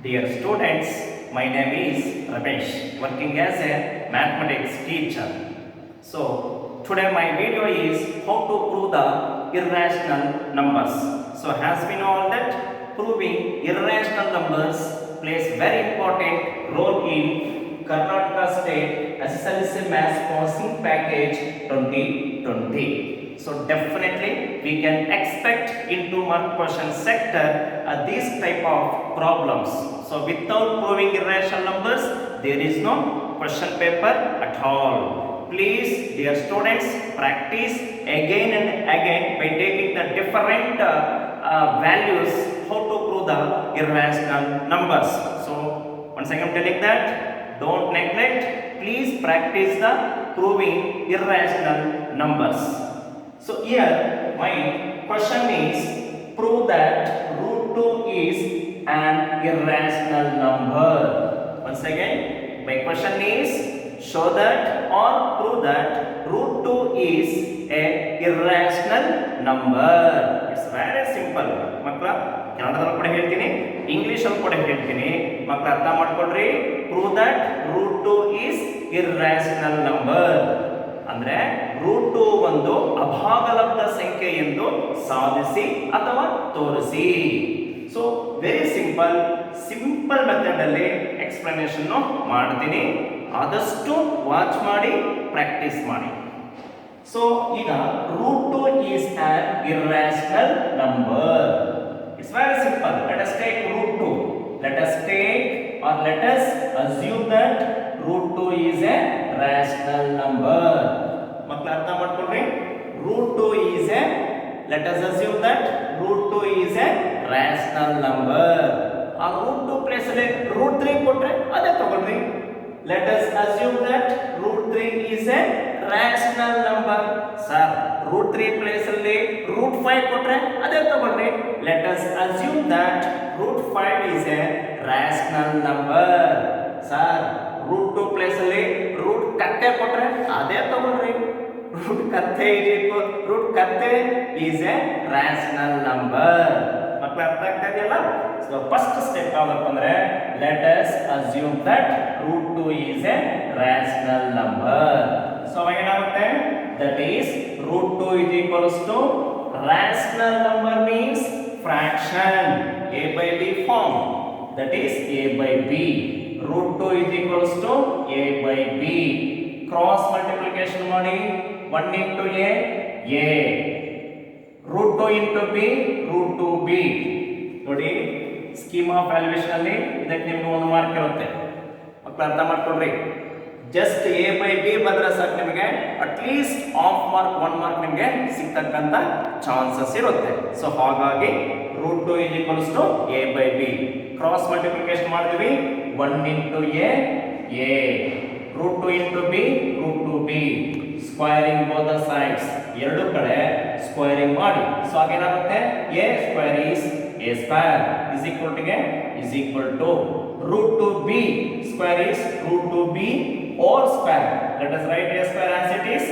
Dear students, my name is Ramesh, working as a mathematics teacher. So, today my video is how to prove the irrational numbers. So, as we know all that proving irrational numbers plays very important role in Karnataka State SSLC Maths Passing Package 2020. So definitely we can expect in 2 mark question sector these type of problems. So without proving irrational numbers, there is no question paper at all. Please, dear students, practice again and again by taking the different values how to prove the irrational numbers. So once again I'm telling that don't neglect. Please practice the proving irrational numbers. So here my question is prove that root 2 is an irrational number. Once again my question is show that or prove that root 2 is a irrational number. It's very simple. ಮಕ್ಕಳ ಕನ್ನಡದಲ್ಲಿ ಕೂಡ ಹೇಳ್ತೀನಿ English ಅಲ್ಲಿ ಕೂಡ ಹೇಳ್ತೀನಿ ಮಕ್ಕಳ ಅರ್ಥ ಮಾಡ್ಕೊಳ್ರಿ prove that root 2 is irrational number ಅಂದ್ರೆ ರೂಟ್ 2 ಒಂದು ಅಭಾಗಲಬ್ಧ ಸಂಖ್ಯೆ ಎಂದು ಸಾಧಿಸಿ ಅಥವಾ ತೋರಿಸಿ. ಸೊ ವೆರಿ ಸಿಂಪಲ್ ಮೆಥಡ್ ಅಲ್ಲಿ ಎಕ್ಸ್ಪ್ಲನೇಷನ್ ಮಾಡ್ತೀನಿ, ಆದಷ್ಟು ವಾಚ್ ಮಾಡಿ ಪ್ರಾಕ್ಟೀಸ್ ಮಾಡಿ. ಸೊ ಈಗ root 2 is an irrational number. It's very simple. Let us take root 2. Let us assume that root 2 is a rational number. ಮಕ್ಕಳು ಅರ್ಥ ಮಾಡ್ಕೊಳ್ರಿ root 2 is a let us assume that root 2 is a rational number. ಆ root 2 place ಅಲ್ಲಿ root 3 ಕೊಟ್ರೆ ಅದೇ ತಗೊಳ್ರಿ. Let us assume that root 3 is a rational number. Sir root 3 place ಅಲ್ಲಿ root 5 ಕೊಟ್ರೆ ಅದೇ ತಗೊಳ್ರಿ. Let us assume that root 5 is a rational number. Sir root 2 place ಅಲ್ಲಿ ರೂಟ್ ಕತ್ತೆ ಕೊಟ್ರೆ ಅದೇ ತಗೊಳ್ರಿ. ರೂಟ್ ಕತ್ತೆ ಈಸ್ ಎ ರಾಷನಲ್ ನಂಬರ್. ಮಕ್ಕಳು ಅರ್ಥ ಆಗ್ತಾ ಇದೆಯಲ್ಲ? ಸೊ ಫಸ್ಟ್ ಸ್ಟೆಪ್ ಯಾವ್ದಪ್ಪ ಅಂದ್ರೆ let us assume that root 2 is a rational number. So ಅವಾಗ ಏನಾಗುತ್ತೆ that is root 2 is equals to rational number means fraction a by b form, that is a by b. root 2 is equals to a by b. Cross multiplication ಮಾಡಿ 1 into a root 2 into b root 2b. ನೋಡಿ scheme of valuation ಅಲ್ಲಿ ಇದಕ್ಕೆ ನಿಮ್ಗೆ 1 mark ಇರುತ್ತೆ. ಮಕ್ಕಳು ಅರ್ಥ ಮಾಡ್ಕೊಳ್ರಿ. Just a by b ಬಂದ್ರೆ ಸಾಕು ನಿಮಗೆ ಅಟ್ಲೀಸ್ಟ್ ಹಾಫ್ ಮಾರ್ಕ್ 1 ಮಾರ್ಕ್ ನಿಮಗೆ ಸಿಗ್ತಕ್ಕಂತ ಚಾನ್ಸಸ್ ಇರುತ್ತೆ. ಸೊ ಹಾಗಾಗಿ root 2 is equals to a by b. Cross multiplication ಮಾಡ್ತೀವಿ 1 into a root 2 into b root 2b. Squaring both the sides, ಎರಡು ಕಡೆ ಸ್ಕ್ವೇರಿಂಗ್ ಮಾಡಿ. ಸೊ ಹಾಗೇನಾಗುತ್ತೆ a square is a square is equal to root 2b square is root 2b whole square. Let us write a square as it is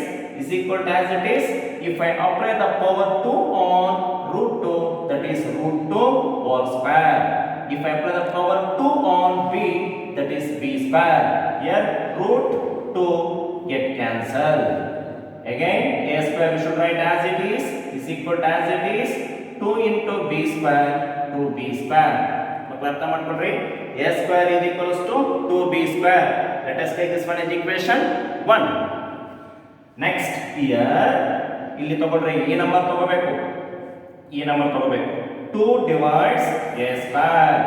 equal to as it is. If I apply the power 2 on root 2, that is root 2 whole square. If I apply the power 2 on b, that is b square. Here root 2 get cancelled. Again a square we should write as it is equal to as it is 2 into b square 2b square. ಮಕ್ಕಳು ಅರ್ಥ ಮಾಡ್ಕೊಳ್ರಿ. a square is equals to 2b square. Let us take this one as equation 1. Next here ಇಲ್ಲಿ ತಗೊಳ್ರಿ ಈ number ತಗೋಬೇಕು. 2 divides a square.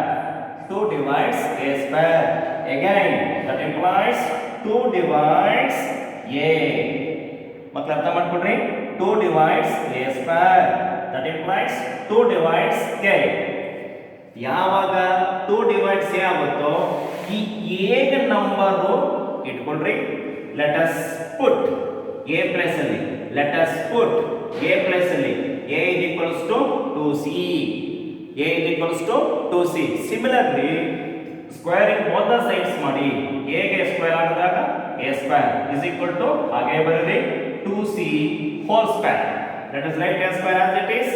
2 divides a square. Again that implies 2 divides a. ಮಕ್ಕಳು ಅರ್ಥ ಮಾಡ್ಕೊಳ್ರಿ 2 divides a square. That implies 2 divides a. ಯಾವಾಗ 2 divides a ಆಗುತ್ತೋ ಈ a ನಂಬರ್ ಇಟ್ಕೊಳ್ರಿ. Let us put a place ಅಲ್ಲಿ a is equals to 2c. a is equals to 2c. Similarly squaring both the sides ಮಾಡಿ a ಗೆ square ಆಗಿದಾಗ a square is equal to ಹಾಗೆ ಬರೆಯಿರಿ 2c whole square. Let us write a square as it is.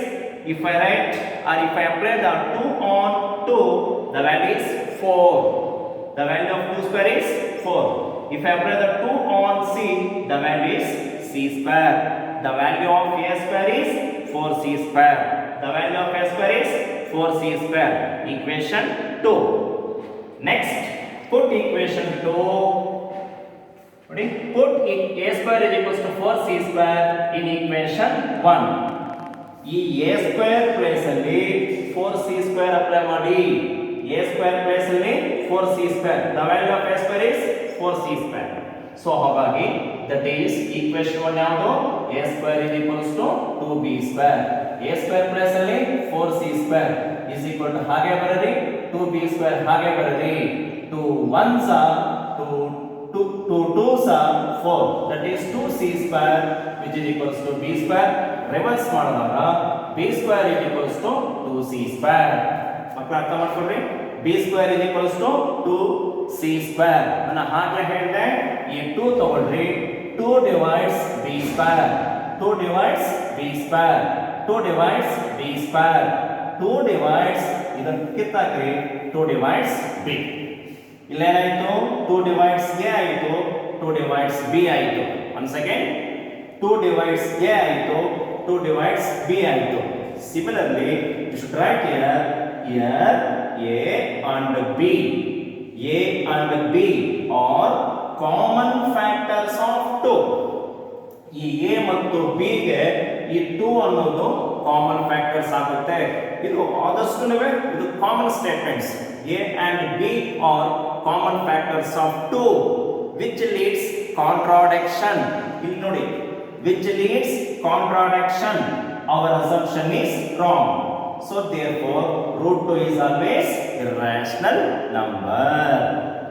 If I write or if I apply the 2 on 2, the value is 4. The value of 2 square is 4. If I apply the 2 on C, the value is C square. The value of A square is 4C square. The value of A square is 4C square. Equation 2. Next, put equation 2. Put A square is equals to 4C square in equation 1. ಈ A square place ಅಲ್ಲಿ 4C square apply ಮಾಡಿ. A square place ಅಲ್ಲಿ 4C square. The value of A square is 4C square. So ಹಾಗಾಗಿ that is equation 1 ಯಾವುದು? A square is equals to 2B square. A square place ಅಲ್ಲಿ 4C square is equal to ಹಾಗೆ ಬರೆರಿ 2B square ಹಾಗೆ ಬರೆರಿ 2 1s are 2 2s are 4, that is 2C square which is equals to B square. Reverse ಮಾಡಿದಾಗ B square is equals to 2C square. ಮಕ್ಕಳು ಅರ್ಥ ಮಾಡ್ಕೊಳ್ಳಿ. B square is equals to 2C square. ನಾನು ಹಾಗೆ ಹೇಳಿದೆ ಈ 2 ತಗೊಳ್ರಿ 2 divides B square, 2 divides B square, 2 divides B square, 2 divides ಇದನ್ನು ಕಿತ್ತಾಕ್ರಿ 2 divides B. ಇಲ್ಲೇನಾಯಿತು 2 divides A ಆಯಿತು 2 divides B ಆಯಿತು. once again 2 divides A ಆಯಿತು 2 divides B ಆಯಿತು. similarly you should write here A and B. A and B are common factors of 2. ಈ A ಮತ್ತು B ಗೆ ಈ 2 ಅನ್ನೋದು ಕಾಮನ್ ಫ್ಯಾಕ್ಟರ್ಸ್ ಆಗುತ್ತೆ. ಇದು ಆದಷ್ಟು ಇದು common statements. A and B are common factors of 2 which leads contradiction. ಇಲ್ಲಿ ನೋಡಿ which leads contradiction. Our assumption is wrong. So therefore root 2 is always irrational number.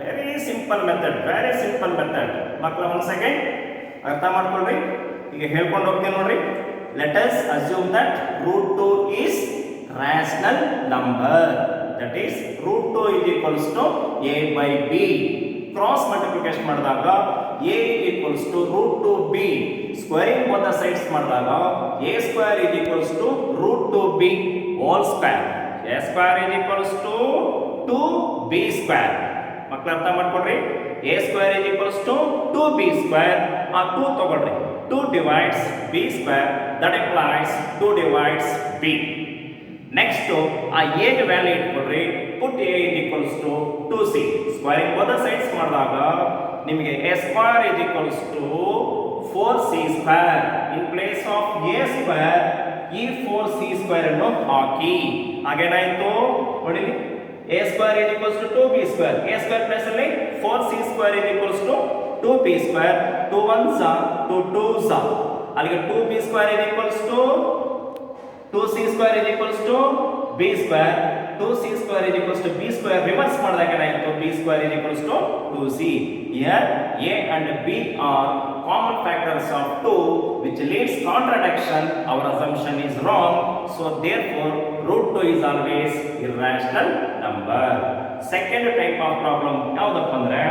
Very simple method, very simple method. ಮಕ್ಕಳು once again ಅರ್ಥ ಮಾಡ್ಕೊಳ್ಳಿ. ಈಗ ಹೇಳ್ಕೊಂಡು ಹೋಗ್ತೀನಿ ನೋಡ್ರಿ. Let us assume that root 2 is rational number. That is root 2 is equals to A by B. Cross multiplication ಮಾಡಿದಾಗ A equals to root 2B. Squaring both the sides ಮಾಡಿದಾಗ A square is equals to root 2B whole square. A square is equals to 2B square. ಮಕ್ಕಳು ಅರ್ಥ ಮಾಡ್ಕೊಡ್ರಿ. A square is equals to 2B square. ಆ 2 ತಗೊಳ್ರಿ 2 divides B square, that implies 2 divides B. Next ಆ A ಗೆ value ಇಟ್ಕೊಡ್ರಿ put A is equals to 2C. squaring both the sides ಮಾಡಿದಾಗ ನಿಮಗೆ A square is equals to 4C square. in place of A square ಈ 4C square ಅನ್ನು ಹಾಕಿ. ಹಾಗೇನಾಯಿತು ನೋಡಿ A square is equals to 2B square. A square place ಅಲ್ಲಿ 4C square is equals to 2B square. 2 1s are 2 2s are. ಅಲ್ಲಿಗೆ 2B square is equals to 2C square is equals to B square. 2C square is equals to B square. reverse ಮಾಡಿದಾಗ ಏನಾಯಿತು B square is equals to 2C. Here A and B are common factors of 2 which leads contradiction. Our assumption is wrong. So therefore root 2 is always irrational number. Second type of problem ಯಾವುದಪ್ಪ ಅಂದ್ರೆ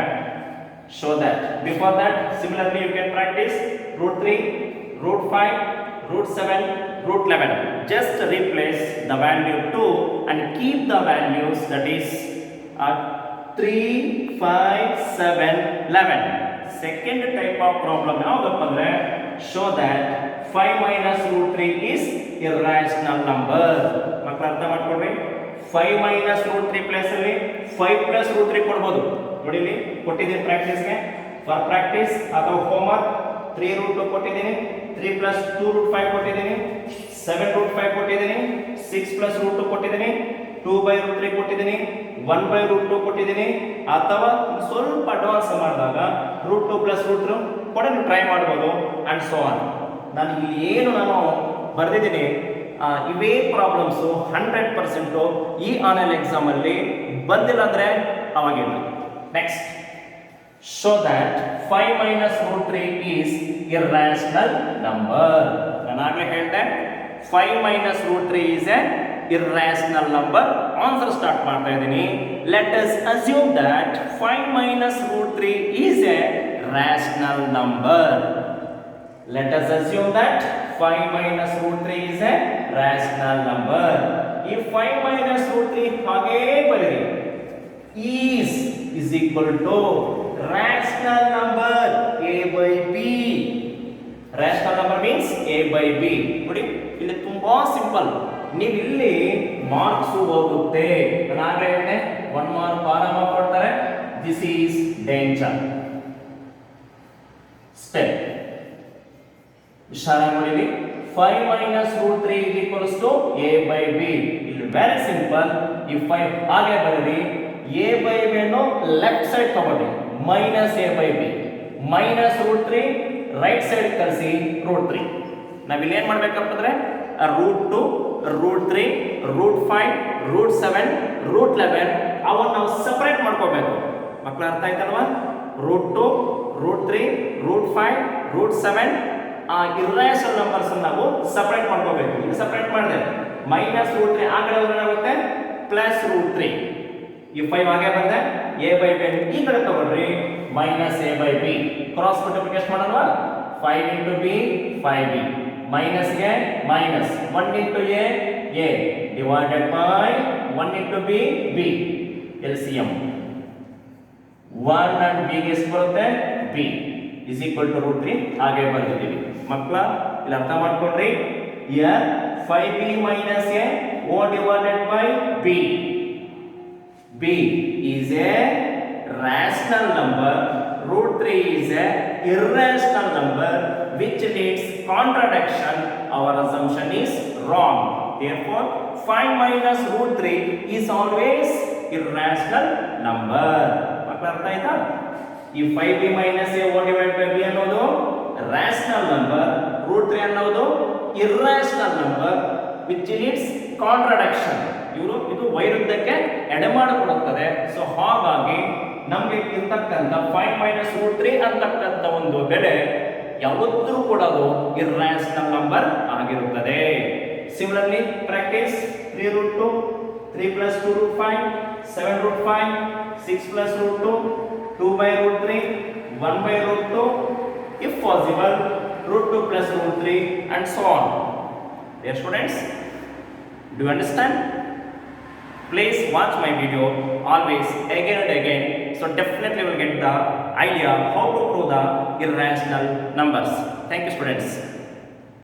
show that. Before that similarly you can practice root 3, root 5, root 7, root 11. Just replace the value 2 and keep the values, that is 3, 5, 7, 11. Second type of problem ಯಾವುದಪ್ಪ ಅಂದ್ರೆ show that 5 minus root 3 is irrational number. ಮಕ್ಕಳು ಅರ್ಥ ಮಾಡ್ಕೊಡ್ರಿ. 5 minus root 3 place ಅಲ್ಲಿ 5 plus root 3 ಕೊಡ್ಬೋದು. ನೋಡಿ ಇಲ್ಲಿ ಕೊಟ್ಟಿದ್ದೀನಿ ಪ್ರಾಕ್ಟೀಸ್ಗೆ. For practice ಅಥವಾ ಹೋಮ್ವರ್ಕ್ 3 root 2 ಕೊಟ್ಟಿದ್ದೀನಿ, 3 plus 2 root 5 ಕೊಟ್ಟಿದ್ದೀನಿ, 7 root 5 ಕೊಟ್ಟಿದ್ದೀನಿ, 6 plus root 2 ಕೊಟ್ಟಿದ್ದೀನಿ, 2 by root 3 ಕೊಟ್ಟಿದ್ದೀನಿ, 1 by root 2 ಕೊಟ್ಟಿದ್ದೀನಿ. ಅಥವಾ ಸ್ವಲ್ಪ ಅಡ್ವಾನ್ಸ್ ಮಾಡಿದಾಗ root 2 plus root 2 ಕೂಡ ನೀವು ಟ್ರೈ ಮಾಡ್ಬೋದು ಅಂಡ್ ಸೋ ಆನ್. ನಾನು ಇಲ್ಲಿ ಏನು ಬರೆದಿದ್ದೀನಿ ಇವೇ ಪ್ರಾಬ್ಲಮ್ಸು 100% ಈ ಆನ್ಲೈನ್ ಎಕ್ಸಾಮಲ್ಲಿ ಬಂದಿಲ್ಲ ಅಂದರೆ ಅವಾಗಿಲ್ಲ. Next show that 5 minus root 3 is irrational number. ನಾನು ಆಗಲೇ ಹೇಳಿದೆ 5 minus root 3 is a irrational number. Answer start ಮಾಡ್ತಾ ಇದ್ದೀನಿ. let us assume that 5 minus root 3 is a rational number. let us assume that 5 minus root 3 is a rational number. if 5 minus root 3 ಹಾಗೇ ಬರೀರಿ is equal to rational number a by b. rational number means a by b. ನೋಡಿ ಇಲ್ಲಿ ತುಂಬಾ simple. ನೀವು ಇಲ್ಲಿ marks ಹೋಗುತ್ತೆ. ನಾನು ಆಗಲೇ ಹೇಳಿದೆ 1 ಮಾರ್ಕ್ ಆರಾಮ ಕೊಡ್ತಾರೆ. This is danger. ಸ್ಟೆಪ್ ಇಶಾರಾ ಮಾಡಿವಿ. 5 minus root 3 is equals to a by b. ಇಲ್ಲಿ ವೆರಿ ಸಿಂಪಲ್. ಈ 5 ಹಾಗೆ ಬರೆದಿ. a by b ಅನ್ನು ಲೆಫ್ಟ್ ಸೈಡ್ ತಗೊಳ್ಳಿ. Minus a by b minus root 3 right side ಕಳಿಸಿ ರೂಟ್ 3. ನಾವಿಲ್ಲಿ ಏನು ಮಾಡಬೇಕಪ್ಪ ಅಂದ್ರೆ root 2 root 3 root 5 root 7 root 11 ಅವನ್ನ ನಾವು ಸೆಪರೇಟ್ ಮಾಡ್ಕೋಬೇಕು. ಮಕ್ಕಳು ಅರ್ಥ ಆಯ್ತಲ್ವಾ? ರೂಟ್ 2 ರೂಟ್ 3 ರೂಟ್ 5 ರೂಟ್ 7 ಆ ಇರ್ರೇಷನಲ್ ನಂಬರ್ಸ್ ನಾವು ಸೆಪರೇಟ್ ಮಾಡ್ಕೋಬೇಕು. ಇದು ಸೆಪರೇಟ್ ಮಾಡಿದೆ. ಮೈನಸ್ ರೂಟ್ 3 ಆ ಕಡೆ ಹೋದ್ರೆ ಏನಾಗುತ್ತೆ? Plus root 3. ಈ 5 ಹಾಗೆ ಬಂದೆ. a by b ಈ ಕಡೆ ತಗೊಳ್ರಿ. Minus a by b cross multiplication ಮಾಡೋಣವಾ? 5 into b 5b ಮೈನಸ್ ಗೆ minus 1 into a divided by 1 into b b LCM 1 and b ಗೆ ಎಷ್ಟು ಬರುತ್ತೆ? b is equal to root 3 ಹಾಗೆ ಬರ್ತಿದ್ದೀವಿ. ಮಕ್ಕಳ ಇಲ್ಲಿ ಅರ್ಥ ಮಾಡ್ಕೊಂಡ್ರಿ. here 5b minus a o divided by b. b is a rational number. root 3 is a irrational number which needs contradiction. Our assumption is wrong. Therefore 5 minus root 3 is always irrational number. ಮಕ್ಕಳ ಅರ್ಥ ಆಯ್ತಾ? ಈ 5b minus a o divided by b ಅನ್ನೋದು rational number, root 3 ಅನ್ನೋದು irrational number which needs contradiction. ಇದು ವೈರುಧ್ಯಕ್ಕೆ ಎಡೆಮಾಡಿಕೊಡುತ್ತದೆ. So ಹಾಗಾಗಿ ನಮಗೆ ಇರ್ತಕ್ಕಂಥ 5 minus root 3 ಅಂತಕ್ಕಂಥ ಒಂದು ಬೆಲೆ ಯಾವತ್ತೂ ಕೂಡ ಅದು irrational number ಆಗಿರುತ್ತದೆ. Similarly practice 3 root 2 3 plus 2 root 5 7 root 5 6 plus root 2 2 by root 3 1 by root 2 if possible root 2 plus root 3 and so on. Dear students, do you understand? Please watch my video always again and again, so definitely you will get the idea how to prove the irrational numbers. Thank you, students.